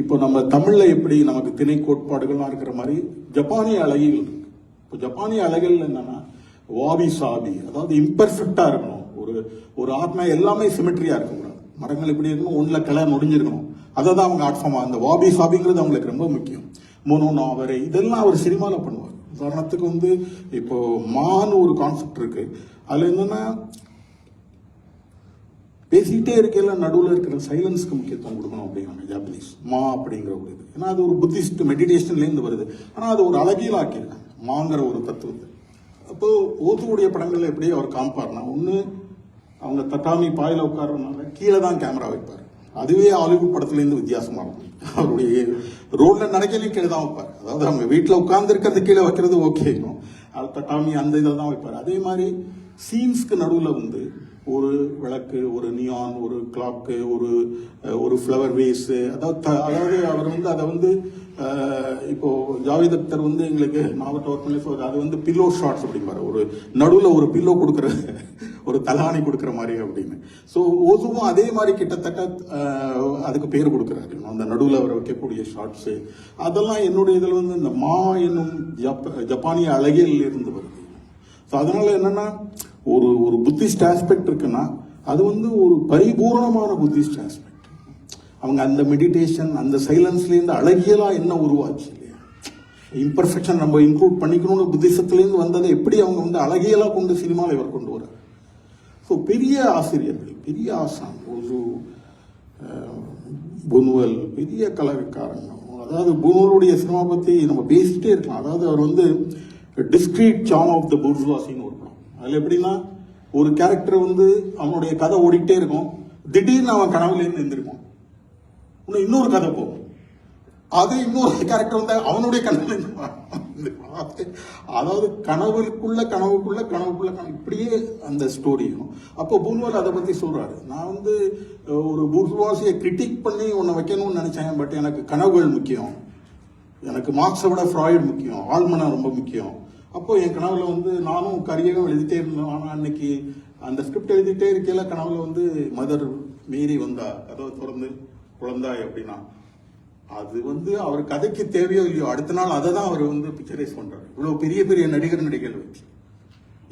இப்போ நம்ம தமிழ்ல எப்படி நமக்கு திணை கோட்பாடுகள்லாம் இருக்கிற மாதிரி ஜப்பானிய அழகிகள் இருக்கு. இப்போ ஜப்பானிய அழகில் என்னன்னா வாபி சாபி, அதாவது இம்பர்ஃபெக்டா இருக்கணும். ஒரு ஆத்மா எல்லாமே சிமெட்ரியா இருக்கக்கூடாது. மரங்கள் எப்படி இருக்கணும், ஒன்றுல கிளை நொடிஞ்சிருக்கணும். அதை தான் அவங்க ஆர்ட் ஃபார்ம். அந்த வாபி சாபிங்கிறது அவங்களுக்கு ரொம்ப முக்கியம். மோனோனாவரை இதெல்லாம் அவர் சினிமாவில் பண்ணுவார். உதாரணத்துக்கு வந்து இப்போ மான்னு ஒரு கான்செப்ட் இருக்கு. அதுல என்னன்னா பேசிக்கிட்டே இருக்கையில நடுவில் இருக்கிற சைலன்ஸ்க்கு முக்கியத்துவம் கொடுக்கணும் அப்படிங்கிறாங்க ஜாப்பனீஸ். மா அப்படிங்கிற ஒரு இது, ஏன்னா அது ஒரு புத்திஸ்ட் மெடிடேஷன்லேருந்து வருது. ஆனால் அது ஒரு அழகியல் ஆக்கியிருக்காங்க மாங்கிற ஒரு தத்துவத்தை. அப்போ ஓத்துவுடைய படங்கள்ல எப்படி அவர் காமிப்பார்னா, ஒன்று அவங்க தட்டாமி பாயில உட்கார்றதுனால கீழே தான் கேமரா வைப்பார். அதுவே ஹாலிவுட் படத்துலேருந்து வித்தியாசமா இருக்கும். அவருடைய ரோட்ல நடக்கலையும் கீழே தான் வைப்பார். அதாவது அவங்க வீட்டில் உட்கார்ந்து இருக்கிறது கீழே வைக்கிறது ஓகே, அது தட்டாமி அந்த இதில் தான் வைப்பார். அதே மாதிரி சீன்ஸ்க்கு நடுவில் வந்து ஒரு விளக்கு, ஒரு நியான், ஒரு கிளாக்கு, ஒரு ஃப்ளவர் வேஸ், அதாவது அவர் வந்து அதை வந்து இப்போ ஜாவேத் அக்தர் வந்து எங்களுக்கு நாவட்ட ஒர்க் பண்ணி அது வந்து பில்லோ ஷாட்ஸ் அப்படிம்பாரு. ஒரு நடுவில் ஒரு பில்லோ கொடுக்குற ஒரு தலாணி கொடுக்குற மாதிரி அப்படின்னு. ஸோ ஓசுவும் அதே மாதிரி கிட்டத்தட்ட அதுக்கு பேர் கொடுக்குறாரு. அந்த நடுவில் அவர் வைக்கக்கூடிய ஷார்ட்ஸு அதெல்லாம் என்னுடைய இதில் வந்து இந்த மா என்னும் ஜப்பானிய அழகியல் இருந்து வருது. ஸோ அதனால என்னன்னா ஒரு புத்திஸ்ட் ஆஸ்பெக்ட் இருக்குன்னா அது வந்து ஒரு பரிபூர்ணமான புத்திஸ்ட் ஆஸ்பெக்ட். அவங்க அந்த மெடிடேஷன் அந்த சைலன்ஸ்லேருந்து அழகியலா என்ன உருவாச்சு இல்லையா, இம்பர்ஃபெக்ஷன் நம்ம இன்க்ளூட் பண்ணிக்கணும்னு புத்திசத்துலேருந்து வந்ததை எப்படி அவங்க வந்து அழகியலா கொண்டு சினிமாவில் இவர் கொண்டு வர்றார். ஸோ பெரிய ஆசிரியர்கள், பெரிய ஆசான், ஒரு புனுவல், பெரிய கலவைக்காரங்க. அதாவது புனுவலுடைய சினிமா பற்றி நம்ம பேசிட்டே இருக்கலாம். அதாவது அவர் வந்து டிஸ்கிரீட் சார்ம் ஆஃப் த புர்ஜுவாசின்னு ஒரு படம். அதில் எப்படின்னா ஒரு கேரக்டர் வந்து அவனுடைய கதை ஓடிக்கிட்டே இருக்கும், திடீர்னு அவன் கனவுலேருந்து எழுந்திருக்கும், இன்னொரு கதை போகும், அது இன்னொரு கேரக்டர் வந்து அவனுடைய கனவுல, அதாவது கனவுக்குள்ள இப்படியே அந்த ஸ்டோரியும். அப்போ புனுவல் அதை பத்தி சொல்றாரு, நான் வந்து ஒரு புர்ஜுவாசியை கிரிட்டிக் பண்ணி உன்னை வைக்கணும்னு நினைச்சேன், பட் எனக்கு கனவுகள் முக்கியம், எனக்கு மார்க்ஸை விட ஃப்ராய்ட் முக்கியம், ஆழ்மனா ரொம்ப முக்கியம். அப்போ என் கனவுல வந்து நானும் கரியரும் எழுதிட்டே இருந்தேன். ஆனால் அன்னைக்கு அந்த ஸ்கிரிப்ட் எழுதிட்டே இருக்கையில கனவுல வந்து மதர் மீறி வந்தா, கதவை திறந்து குழந்தாய் அப்படின்னா, அது வந்து அவர் கதைக்கு தேவையோ இல்லையோ அடுத்த நாள் அதை தான் அவர் வந்து பிக்சரைஸ் பண்றாரு. இவ்வளவு பெரிய பெரிய நடிகர்கள் வச்சு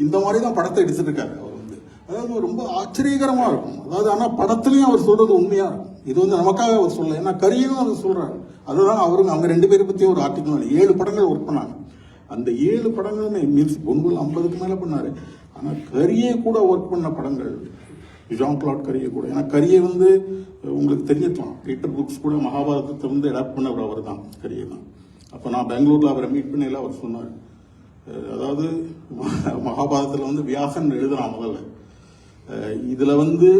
இந்த மாதிரி தான் படத்தை எடுத்துட்டு இருக்காரு அவர் வந்து. அதாவது ரொம்ப ஆச்சரியகரமா இருக்கும். அதாவது ஆனா படத்துலயும் அவர் சொல்றது உண்மையா இருக்கும். இது வந்து நமக்காக அவர் சொல்லல, ஏன்னா கரியரும் அவர் சொல்றாரு. அதுதான் அவருக்கு அவங்க 2 பேரை பத்தியும் ஒரு ஆர்டிக்கல் 7 படங்கள் ஒர்க் பண்ணாங்க. அந்த 7 படங்களுமே மீன்ஸ் பொன்குல் 50க்கு மேல பண்ணாரு. ஆனா கரியே கூட ஒர்க் பண்ண படங்கள் ஜான் கிளாட் கரியே கூட. ஏன்னா கரியை வந்து உங்களுக்கு தெரிஞ்சிருக்கலாம், பீட்டர் புக்ஸ் கூட மகாபாரதத்தை வந்து அடாப்ட் பண்ணவர் அவர் தான், கரியை தான். அப்போ நான் பெங்களூர்ல அவரை மீட் பண்ணல, அவர் சொன்னார், அதாவது மகாபாரதத்தில் வந்து வியாசன் எழுதுறான் முதல்ல, இதுல வந்து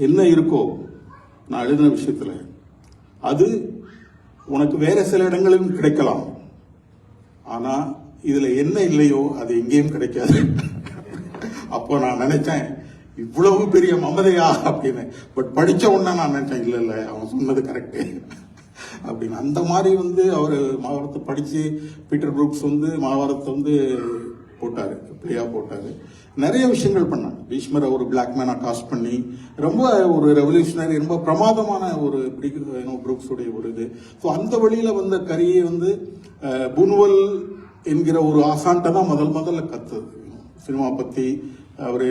என்ன இருக்கோ நான் எழுதின விஷயத்துல அது உனக்கு வேற சில இடங்களிலும் கிடைக்கலாம், ஆனா இதுல என்ன இல்லையோ அது எங்கேயும் கிடைக்காது. அப்போ நான் நினைச்சேன் இவ்வளவு பெரிய மமதையா அப்படின்னு. பட் படிச்ச உடனே நான் நினைச்சேன் இல்ல அவன் சொன்னது கரெக்டு அப்படின்னு. அந்த மாதிரி வந்து அவர் மகாபாரதத்தை படிச்சு பீட்டர் புரூக்ஸ் வந்து மகாபாரதத்தை வந்து போட்டாரு, பிளேயா போட்டாரு. நிறைய விஷயங்கள் பண்ணாங்க. பீஷ்மரை ஒரு பிளாக் மேனா காஸ்ட் பண்ணி ரொம்ப ஒரு ரெவல்யூஷனரி, ரொம்ப பிரமாதமான ஒரு புரூக்ஸுடைய ஒரு இது. ஸோ அந்த வழியில வந்த கரியை வந்து புனுவல் என்கிற ஒரு ஆசான்ட்ட தான் முதல்ல கத்துது சினிமா பத்தி. அவர்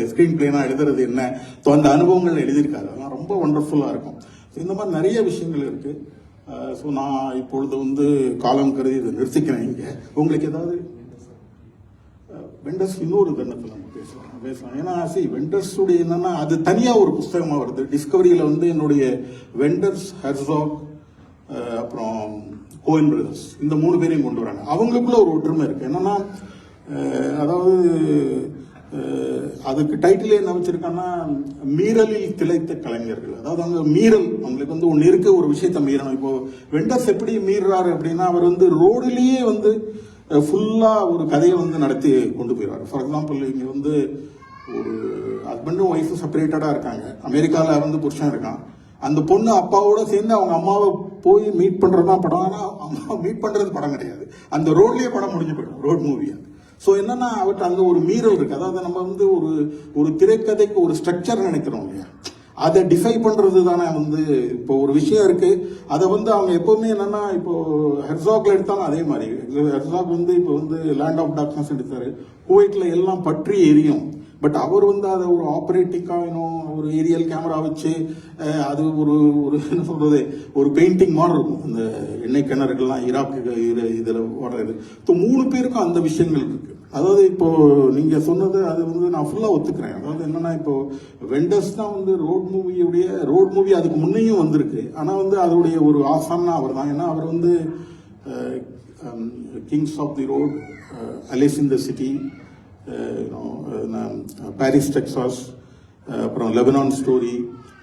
ஸ்கிரீன் பிளேனா எழுதுறது என்ன, அந்த அனுபவங்கள் எழுதியிருக்காரு, அதெல்லாம் ரொம்ப ஒண்டர்ஃபுல்லா இருக்கும். இந்த மாதிரி நிறைய விஷயங்கள் இருக்கு. ஸோ நான் இப்பொழுது வந்து காலம் கருதி இதை நிறுத்திக்கிறேன். இங்க உங்களுக்கு ஏதாவது வெண்டர்ஸ் இன்னொரு தருணத்தில் நம்ம பேசலாம். ஏன்னா வெண்டர்ஸ் உடைய என்னன்னா அது தனியா ஒரு புஸ்தகமா வருது. டிஸ்கவரியில வந்து என்னுடைய வெண்டர்ஸ், ஹெர்சாக், அப்புறம் கோயின் பிரதர்ஸ், இந்த 3 பேரையும் கொண்டு வராங்க. அவங்களுக்குள்ள ஒரு ஒற்றுமை இருக்கு. என்னன்னா அதாவது அதுக்கு டைட்டிலே என்ன வச்சிருக்காங்கன்னா மீறலில் திளைத்த கலைஞர்கள். அதாவது அவங்க மீறல், அவங்களுக்கு வந்து ஒன்று இருக்கு, ஒரு விஷயத்த மீறணும். இப்போ வெண்டர்ஸ் எப்படி மீறுறாரு அப்படின்னா அவர் வந்து ரோடுலேயே வந்து ஃபுல்லா ஒரு கதையை வந்து நடத்தி கொண்டு போயிடுவார். ஃபார் எக்ஸாம்பிள் இங்க வந்து ஒரு ஹஸ்பண்டும் ஒய்ஃபும் செப்பரேட்டடா இருக்காங்க, அமெரிக்காவில் வந்து புருஷன் இருக்கான், அந்த பொண்ணு அப்பாவோட சேர்ந்து அவங்க அம்மாவை போய் மீட் பண்றதுதான் படம். ஆனா அம்மா மீட் பண்றது படம் கிடையாது, அந்த ரோட்லயே படம் முடிஞ்சு போயிடும், ரோட் மூவியா. ஸோ என்னன்னா அவர்கிட்ட அங்கே ஒரு மீறல் இருக்கு. அதாவது நம்ம வந்து ஒரு திரைக்கதைக்கு ஒரு ஸ்ட்ரக்சர் நினைக்கிறோம் இல்லையா, அதை டிஃபை பண்றது தானே வந்து இப்போ ஒரு விஷயம் இருக்கு. அதை வந்து அவங்க எப்பவுமே என்னன்னா, இப்போ ஹெர்சாக்ல எடுத்தாலும் அதே மாதிரி. ஹெர்சாக் வந்து இப்போ வந்து லேண்ட் ஆஃப் டார்க்னஸ் எடுத்தாரு, குவைட்ல எல்லாம் பற்றி எரியும். பட் அவர் வந்து அதை ஒரு ஆப்ரேட்டிக்காக ஒரு ஏரியல் கேமரா வச்சு அது ஒரு என்ன சொல்றது, ஒரு பெயிண்டிங் மாடல் இருக்கும். அந்த எண்ணெய் கிணறுகள்லாம் ஈராக்கு இதில் ஓடுறது. ஸோ 3 பேருக்கும் அந்த விஷயங்கள் இருக்கு. அதாவது இப்போ நீங்க சொன்னது அது வந்து நான் ஃபுல்லா ஒத்துக்கிறேன். அதாவது என்னன்னா, இப்போ வெண்டர்ஸ் தான் வந்து ரோட் மூவி அதுக்கு முன்னையும் வந்திருக்கு. ஆனா வந்து அதோடைய ஒரு ஆசான்னா அவர் தான். ஏன்னா அவர் வந்து Kings of the Road, Alice in the city, Paris Texas, அப்புறம் லெபனான் ஸ்டோரி,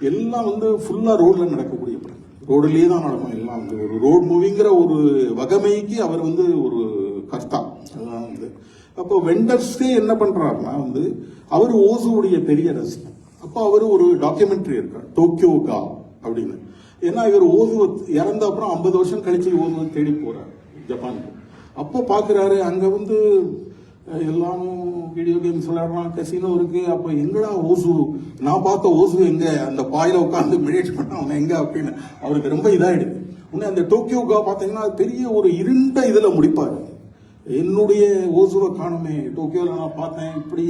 எல்லாம் வந்து ஃபுல்லா ரோட்ல நடக்கக்கூடிய படம். ரோடுலேயே தான் நடக்கும் எல்லாம். வந்து ஒரு ரோட் மூவிங்கிற ஒரு வகமைக்கு அவர் வந்து ஒரு கர்த்தா. அதுதான் வந்து அப்போ வெண்டர்ஸே என்ன பண்றாருன்னா வந்து அவர் ஓசுவுடைய பெரிய ரசிகன். அப்போ அவர் ஒரு டாக்குமெண்ட்ரி இருக்கார், டோக்கியோ கா அப்படின்னு. ஏன்னா இவர் ஓசு இறந்த அப்புறம் 50 வருஷம் கழிச்சு ஓசுவை தேடி போறாரு ஜப்பானுக்கு. அப்போ பாக்குறாரு அங்க வந்து எல்லாமும் வீடியோ கேம்ஸ் விளையாடுறான், கசினோ இருக்கு. அப்ப எங்கடா ஓசு, நான் பார்த்த ஓசு எங்க, அந்த பாயில உட்காந்து மெடிடேட் பண்ண அவன் எங்க அப்படின்னு அவருக்கு ரொம்ப இதாயிடுது. உடனே அந்த டோக்கியோகா பாத்தீங்கன்னா பெரிய ஒரு இருண்ட இதுல முடிப்பாரு. என்னுடைய ஓசுவை காணுமே, டோக்கியோல நான் பார்த்தேன், இப்படி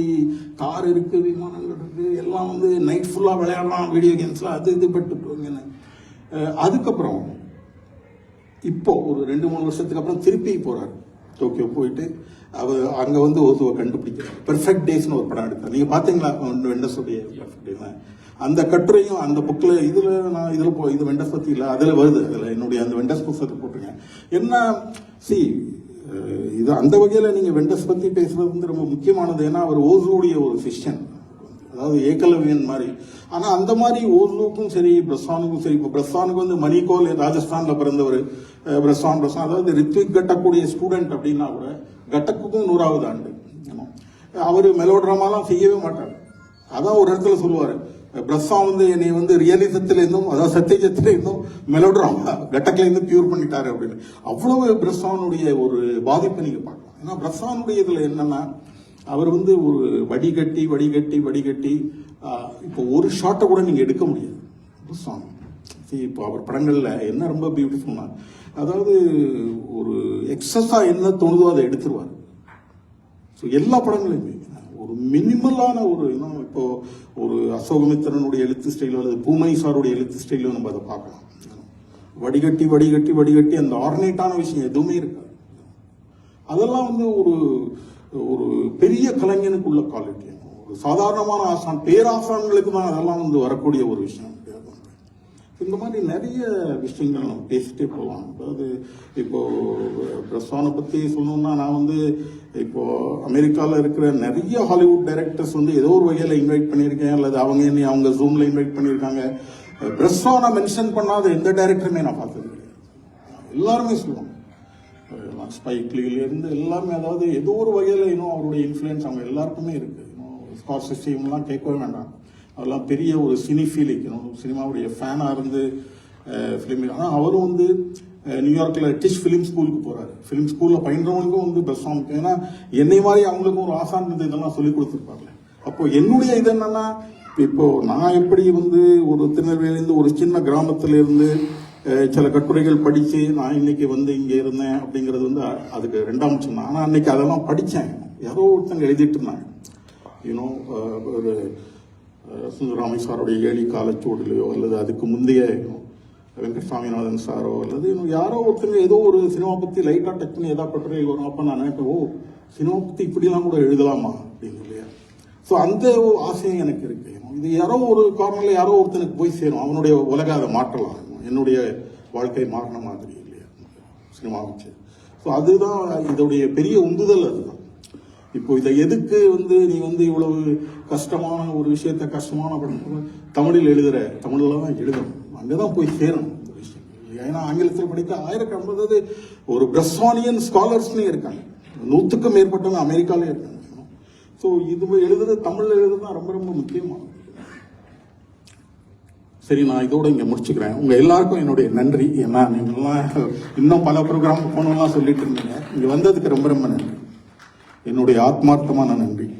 கார் இருக்கு, விமானங்கள் இருக்கு, எல்லாம் வந்து நைட் ஃபுல்லா விளையாடலாம் வீடியோ கேம்ஸ்ல, அது இது பட்டு. அதுக்கப்புறம் இப்போ ஒரு 2-3 வருஷத்துக்கு அப்புறம் திருப்பி போறாரு டோக்கியோ. போயிட்டு அவர் அங்க வந்து ஓசுவை கண்டுபிடிக்கிறார். பெர்ஃபெக்ட் டேஸ்னு ஒரு படம் எடுத்தார். நீங்க பாத்தீங்களா வெண்டர்ஸுடைய பெர்ஃபெக்ட் டேஸ்? அந்த கட்டுரையும் அந்த புக்ல இது வெண்டர்ஸ் பத்தி இல்ல, அதுல வருது. அதுல என்னுடைய அந்த வெண்டர்ஸ் புத்தகத்தை போட்டுருங்க. என்ன இது அந்த வகையில நீங்க வெண்டர்ஸ் பத்தி பேசுறது வந்து ரொம்ப முக்கியமானது. ஏன்னா அவர் ஓசுடைய ஒரு சிஷ்யன், அதாவது ஏகலவியன் மாதிரி. ஆனா அந்த மாதிரி ஓசுவுக்கும் சரி பிரசானுக்கும் சரி, இப்போ பிரசானுக்கு வந்து மணிகோல் ராஜஸ்தான்ல பிறந்தவர், பிரசான் அதாவது ரித்விக் கட்டக்கூடிய ஸ்டூடெண்ட் அப்படின்னா கூட கட்டக்குக்கும் 100வது ஆண்டு. அவரு மெலோட்ராமாலாம் செய்யவே மாட்டார். அதான் ஒரு இடத்துல சொல்லுவாரு, பிரஸ்ஸா வந்து என்னை வந்து ரியலிசத்துல இருந்தும், அதாவது சத்தியத்துல இருந்தும் மெலோட்ராமா கட்டக்கில இருந்து பியூர் பண்ணிட்டாரு அப்படின்னு. அவ்வளவு பிரஸ்ஸானுடைய ஒரு பாதிப்பை நீங்க பார்க்கலாம். ஏன்னா பிரஸ்ஸானுடைய இதுல என்னன்னா, அவர் வந்து ஒரு வடிகட்டி இப்போ ஒரு ஷாட்டை கூட நீங்க எடுக்க முடியாது. பிரஸ்ஸான் இப்போ அவர் படங்கள்ல என்ன ரொம்ப பியூட்டிஃபுல்னா, அதாவது ஒரு எக்ஸஸா என்ன தோணுதோ அதை எடுத்துருவார். எல்லா படங்களையுமே ஒரு மினிமலான ஒரு இப்போ ஒரு அசோகமித்திரனுடைய எழுத்து ஸ்டைலோ அல்லது பூமை சாருடைய எழுத்து ஸ்டைலோ நம்ம அதை பார்க்கலாம். வடிகட்டி அந்த ஆர்னேட்டான விஷயம் எதுவுமே இருக்காது. அதெல்லாம் வந்து ஒரு பெரிய கலைஞனுக்கு உள்ள குவாலிட்டி. ஒரு சாதாரணமான ஆசான், பேராசான்களுக்கு தான் அதெல்லாம் வந்து வரக்கூடிய ஒரு விஷயம். இந்த மாதிரி நிறைய விஷயங்கள் நம்ம பேசிட்டே போகலாம். அதாவது இப்போ பிரஸ்வானை பத்தி சொல்லணும்னா, நான் வந்து இப்போ அமெரிக்காவில் இருக்கிற நிறைய ஹாலிவுட் டைரக்டர்ஸ் வந்து ஏதோ ஒரு வகையில இன்வைட் பண்ணியிருக்கேன், அல்லது அவங்க ஜூம்ல இன்வைட் பண்ணியிருக்காங்க. பிரஸ்வானை மென்ஷன் பண்ணாத எந்த டைரக்டருமே நான் பார்த்தது கிடையாது. எல்லாருமே சொல்லுவாங்க, ஸ்பைக் லீல இருந்து எல்லாமே, அதாவது ஏதோ ஒரு வகையில இன்னும் அவருடைய இன்ஃபுளுன்ஸ் அவங்க எல்லாருக்குமே இருக்கு. ஸ்கார்செஸி இவங்கெல்லாம் கேட்கவே வேண்டாம், அதெல்லாம் பெரிய ஒரு சினிஃபீலிக், சினிமாவுடைய ஃபேனா இருந்து ஃபிலிம். ஆனால் அவரும் வந்து நியூயார்க்ல டிஷ் ஃபிலிம் ஸ்கூலுக்கு போறாரு. ஃபிலிம் ஸ்கூல்ல பயின்றவங்களுக்கும் வந்து பிரஸ்வான், ஏன்னா என்னை மாதிரி அவங்களுக்கும் ஒரு ஆசான் வந்து இதெல்லாம் சொல்லி கொடுத்துருப்பாங்க. அப்போ என்னுடைய இது என்னன்னா, இப்போ நான் எப்படி வந்து ஒரு திருநெல்வேலியிலிருந்து ஒரு சின்ன கிராமத்துல இருந்து சில கட்டுரைகள் படிச்சு நான் இன்னைக்கு வந்து இங்க இருந்தேன் அப்படிங்கிறது வந்து அதுக்கு 2ஆம் பட்சம் தான். ஆனா அன்னைக்கு அதெல்லாம் படிச்சேன். யாரோ ஒருத்தங்க எழுதிட்டு இருந்தாங்க, ஒரு சுந்தரராமன் சாருடைய ஏழி காலச்சோடுலையோ அல்லது அதுக்கு முந்தைய வெங்கட்சாமிநாதன் சாரோ அல்லது யாரோ ஒருத்தங்க ஏதோ ஒரு சினிமா பத்தி லைட்டா டச் பண்ணி ஏதாவது கட்டுரை வரும். அப்ப நான் நினைப்பேன், ஓ சினிமா பத்தி இப்படிலாம் கூட எழுதலாமா அப்படின்னு இல்லையா. ஸோ அந்த ஆசையும் எனக்கு இருக்கு. இது யாரோ ஒரு காரணம்ல யாரோ ஒருத்தனுக்கு போய் சேரும், அவனுடைய உலக அதை மாற்றலாம், என்னுடைய வாழ்க்கை மாறின மாதிரி இல்லையா சினிமா வச்சு. ஸோ அதுதான் இதோடைய பெரிய உந்துதல். அதுதான் இப்போ இதை எதுக்கு வந்து நீ வந்து இவ்வளவு கஷ்டமான ஒரு விஷயத்த கஷ்டமான படம் தமிழில் எழுதுற, தமிழ்ல தான் எழுதணும், அங்கதான் போய் சேரணும் இந்த விஷயம். ஏன்னா ஆங்கிலத்தில் படிக்க 1050 ஒரு பிரஸ்வானியன் ஸ்காலர்ஸ்னே இருக்காங்க, 100க்கும் மேற்பட்டவங்க அமெரிக்காலே இருக்காங்க. ஸோ இது எழுதுறது தமிழ்ல எழுதுறது ரொம்ப ரொம்ப முக்கியமானது. சரி, நான் இதோட இங்க முடிச்சுக்கிறேன். உங்க எல்லாருக்கும் என்னுடைய நன்றி. ஏன்னா நீங்கள்லாம் இன்னும் பல ப்ரோக்ராம் போகணும்லாம் சொல்லிட்டு இருந்தீங்க. இங்க வந்ததுக்கு ரொம்ப ரொம்ப நன்றி. என்னுடைய ஆத்மார்த்தமான நன்றி.